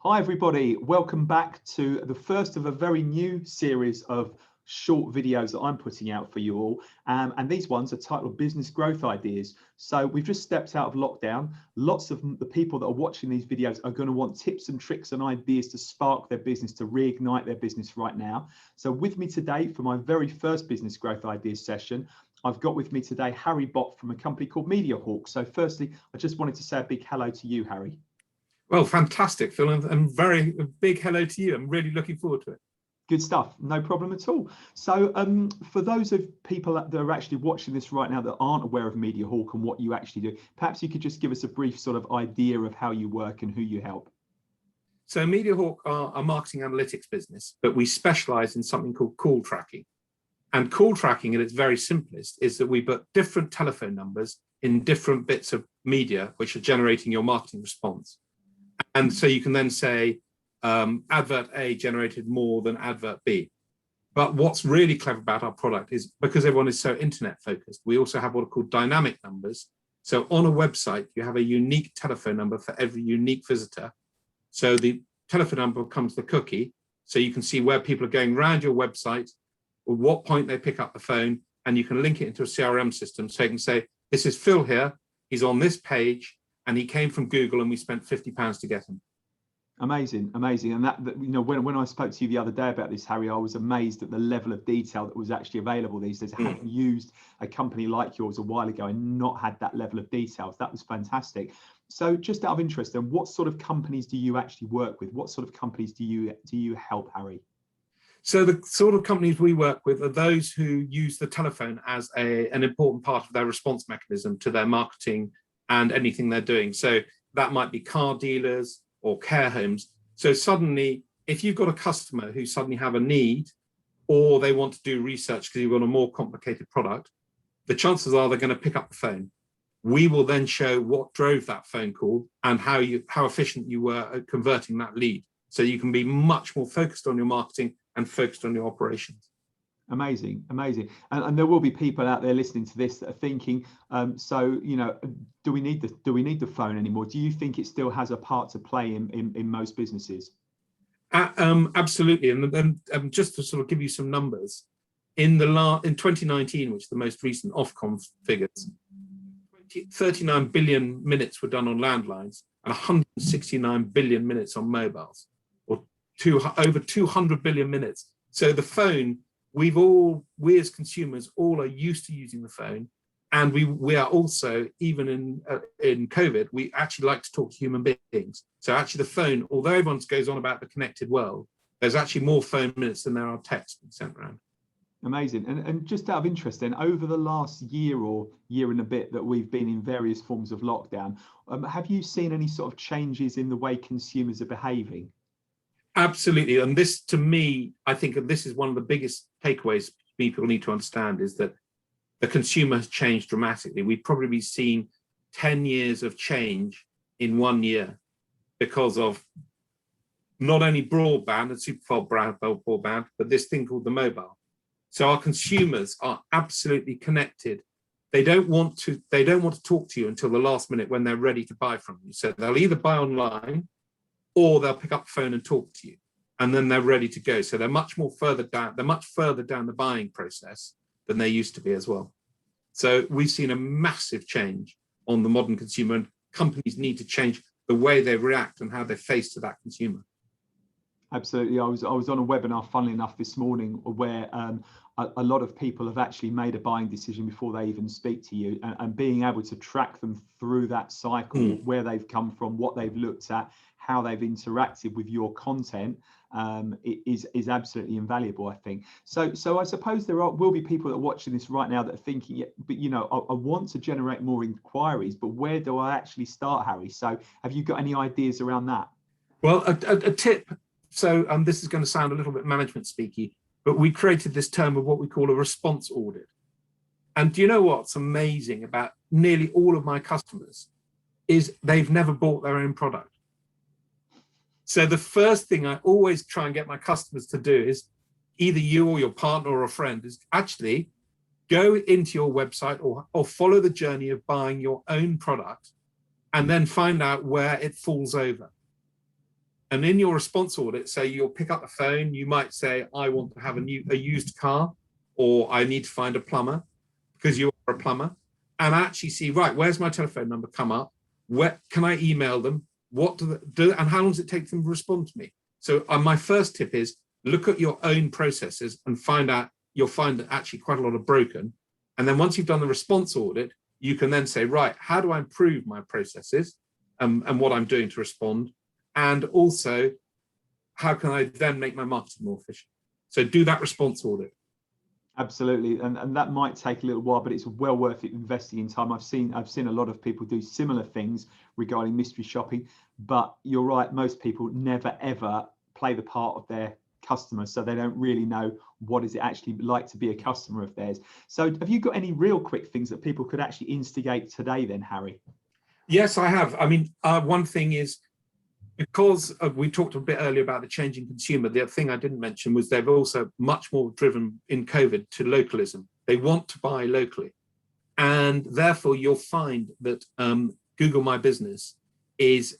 Hi everybody, welcome back to the first of a very new series of short videos that I'm putting out for you all, and these ones are titled Business Growth Ideas. So we've just stepped out of lockdown. Lots of the people that are watching these videos are going to want tips and tricks and ideas to spark their business, to reignite their business right now. So with me today for my very first Business Growth Ideas session, I've got with me today Harry Bott from a company called Mediahawk. So firstly, I just wanted to say a big hello to you, Harry. Well, fantastic, Phil, and very big hello to you. I'm really looking forward to it. Good stuff, no problem at all. So for those of people that are actually watching this right now that aren't aware of Mediahawk and what you actually do, perhaps you could just give us a brief sort of idea of how you work and who you help. So Mediahawk are a marketing analytics business, but we specialize in something called call tracking. And call tracking at its very simplest is that we put different telephone numbers in different bits of media, which are generating your marketing response. And so you can then say, advert A generated more than advert B. But what's really clever about our product is because everyone is so internet focused, we also have what are called dynamic numbers. So on a website, you have a unique telephone number for every unique visitor. So the telephone number becomes the cookie. So you can see where people are going around your website, or what point they pick up the phone, and you can link it into a CRM system. So you can say, this is Phil here, he's on this page, and he came from Google and we spent £50 to get him. Amazing, amazing. And that you know, when I spoke to you the other day about this, Harry, I was amazed at the level of detail that was actually available these days. I hadn't used a company like yours a while ago and not had that level of details. That was fantastic. So just out of interest, then, what sort of companies do you actually work with? What sort of companies do you help, Harry? So the sort of companies we work with are those who use the telephone as an important part of their response mechanism to their marketing and anything they're doing. So that might be car dealers or care homes. So suddenly, if you've got a customer who suddenly have a need, or they want to do research because you've got a more complicated product, the chances are they're going to pick up the phone. We will then show what drove that phone call and how efficient you were at converting that lead. So you can be much more focused on your marketing and focused on your operations. Amazing, amazing. And there will be people out there listening to this that are thinking, so you know, do we need the phone anymore? Do you think it still has a part to play in most businesses? Absolutely. And just to sort of give you some numbers, in 2019, which is the most recent Ofcom figures, 39 billion minutes were done on landlines and 169 billion minutes on mobiles, or over 200 billion minutes. So the phone, we as consumers all are used to using the phone, and we are also, even in COVID, we actually like to talk to human beings. So actually the phone, although everyone goes on about the connected world, there's actually more phone minutes than there are texts being sent around. Amazing. And just out of interest then, over the last year or year and a bit that we've been in various forms of lockdown, have you seen any sort of changes in the way consumers are behaving? Absolutely. And this, to me, I think this is one of the biggest takeaways people need to understand, is that the consumer has changed dramatically. We've probably seen 10 years of change in 1 year because of not only broadband and superfast broadband, but this thing called the mobile. So our consumers are absolutely connected. They don't want to talk to you until the last minute when they're ready to buy from you. So they'll either buy online, or they'll pick up the phone and talk to you, and then they're ready to go. So they're much further down the buying process than they used to be as well. So we've seen a massive change on the modern consumer, and companies need to change the way they react and how they face to that consumer. Absolutely. I was on a webinar, funnily enough, this morning, where a lot of people have actually made a buying decision before they even speak to you, and being able to track them through that cycle, where they've come from, what they've looked at, how they've interacted with your content, is absolutely invaluable, I think. So I suppose will be people that are watching this right now that are thinking, yeah, but you know, I want to generate more inquiries, but where do I actually start, Harry? So have you got any ideas around that? Well, a tip. So this is going to sound a little bit management speaky, but we created this term of what we call a response audit. And do you know what's amazing about nearly all of my customers is they've never bought their own product. So the first thing I always try and get my customers to do is, either you or your partner or a friend, is actually go into your website or follow the journey of buying your own product, and then find out where it falls over. And in your response audit, so you'll pick up the phone, you might say, I want to have a used car, or I need to find a plumber, because you are a plumber, and actually see, right, where's my telephone number come up? Where can I email them? What do they do? And how long does it take them to respond to me? So my first tip is look at your own processes and find out, you'll find that actually quite a lot are broken. And then once you've done the response audit, you can then say, right, how do I improve my processes and what I'm doing to respond? And also, how can I then make my marketing more efficient? So do that response audit. Absolutely, and that might take a little while, but it's well worth it investing in time. I've seen a lot of people do similar things regarding mystery shopping, but you're right, most people never ever play the part of their customer, so they don't really know what is it actually like to be a customer of theirs. So have you got any real quick things that people could actually instigate today then, Harry? Yes, I have. I mean, one thing is, because we talked a bit earlier about the changing consumer, the other thing I didn't mention was they've also much more driven in COVID to localism. They want to buy locally. And therefore, you'll find that Google My Business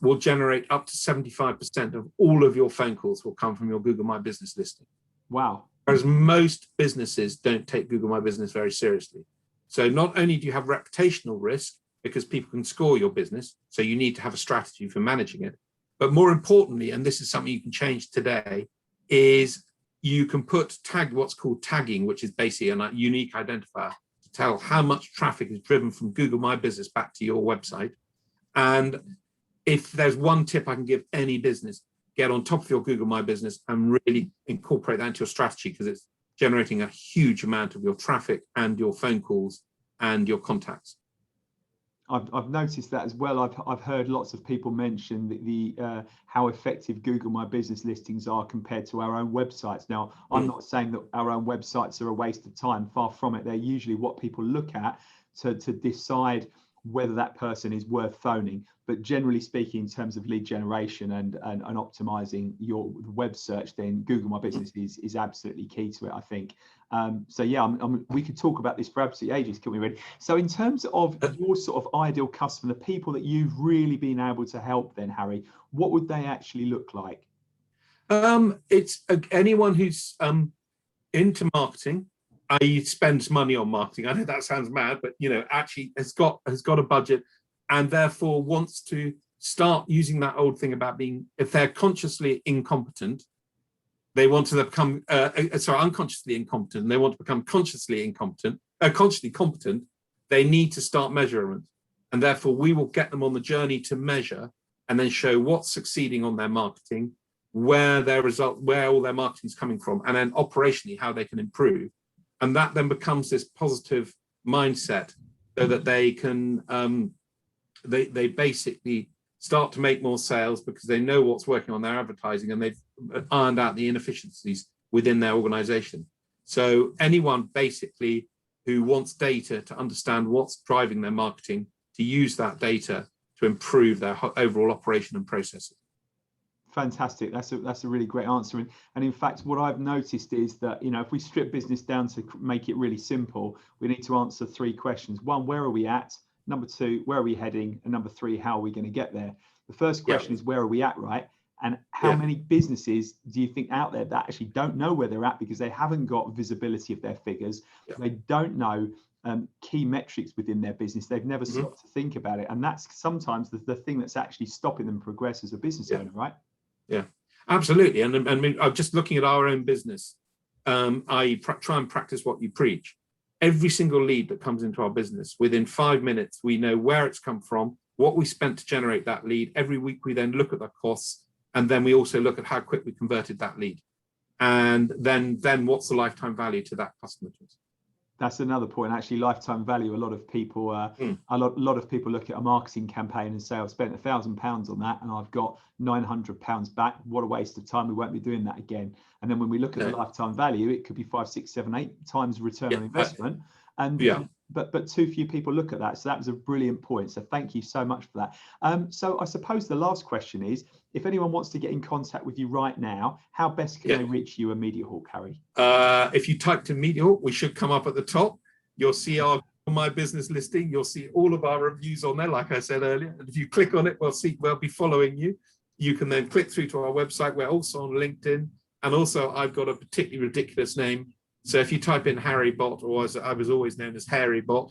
will generate up to 75% of all of your phone calls will come from your Google My Business listing. Wow. Whereas most businesses don't take Google My Business very seriously. So not only do you have reputational risk, because people can score your business, so you need to have a strategy for managing it. But more importantly, and this is something you can change today, is you can put what's called tagging, which is basically a unique identifier to tell how much traffic is driven from Google My Business back to your website. And if there's one tip I can give any business, get on top of your Google My Business and really incorporate that into your strategy, because it's generating a huge amount of your traffic and your phone calls and your contacts. I've noticed that as well. I've heard lots of people mention the how effective Google My Business listings are compared to our own websites. Now, I'm not saying that our own websites are a waste of time. Far from it. They're usually what people look at to decide whether that person is worth phoning. But generally speaking, in terms of lead generation and optimizing your web search, then Google My Business is absolutely key to it, I think. So yeah, we could talk about this for absolutely ages, couldn't we, really? So in terms of your sort of ideal customer, the people that you've really been able to help then, Harry, what would they actually look like? It's anyone who's into marketing, i.e. spends money on marketing. I know that sounds mad, but actually has got a budget and therefore wants to start using that old thing about being, if they're consciously incompetent, they want to become unconsciously incompetent, and they want to become consciously competent, they need to start measurement. And therefore we will get them on the journey to measure and then show what's succeeding on their marketing, where all their marketing is coming from, and then operationally how they can improve. And that then becomes this positive mindset so that they can, they basically start to make more sales because they know what's working on their advertising and they've ironed out the inefficiencies within their organization. So anyone basically who wants data to understand what's driving their marketing, to use that data to improve their overall operation and processes. Fantastic. That's a really great answer. And in fact, what I've noticed is that, if we strip business down to make it really simple, we need to answer 3 questions. 1, where are we at? Number 2, where are we heading? And number 3, how are we going to get there? The first question is, where are we at, right? And how many businesses do you think out there that actually don't know where they're at because they haven't got visibility of their figures? They don't know key metrics within their business. They've never stopped to think about it. And that's sometimes the thing that's actually stopping them progress as a business owner, right? Yeah, absolutely. And I mean, I'm just looking at our own business. I try and practice what you preach. Every single lead that comes into our business, within 5 minutes, we know where it's come from, what we spent to generate that lead. Every week, we then look at the costs, and then we also look at how quick we converted that lead. And then what's the lifetime value to that customer? That's another point. Actually, lifetime value. A lot of people, a lot of people look at a marketing campaign and say, "I've spent £1,000 on that, and I've got £900 back. What a waste of time! We won't be doing that again." And then when we look at the lifetime value, it could be 5, 6, 7, 8 times return on investment. But too few people look at that. So that was a brilliant point. So thank you so much for that. So I suppose the last question is, if anyone wants to get in contact with you right now, how best can they reach you and Mediahawk, Harry? If you typed in Mediahawk, we should come up at the top. You'll see our My Business listing. You'll see all of our reviews on there, like I said earlier. And if you click on it, we'll be following you. you can then click through to our website. We're also on LinkedIn, and also I've got a particularly ridiculous name. So if you type in Harry Bott, or as I was always known as Harry Bott,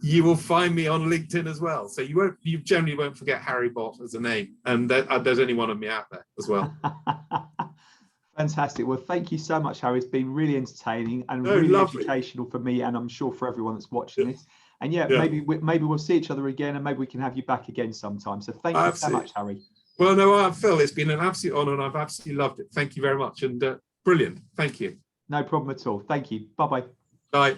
you will find me on LinkedIn as well. So you generally won't forget Harry Bott as a name, and there's only one of me out there as well. Fantastic. Well, thank you so much, Harry. It's been really entertaining and Oh, really lovely. educational for me, and I'm sure for everyone that's watching this. And yeah, Yeah. maybe we'll see each other again, and maybe we can have you back again sometime. So thank you so much, Harry. Well, no, Phil, it's been an absolute honour, and I've absolutely loved it. Thank you very much, and brilliant. Thank you. No problem at all. Thank you. Bye-bye. Bye.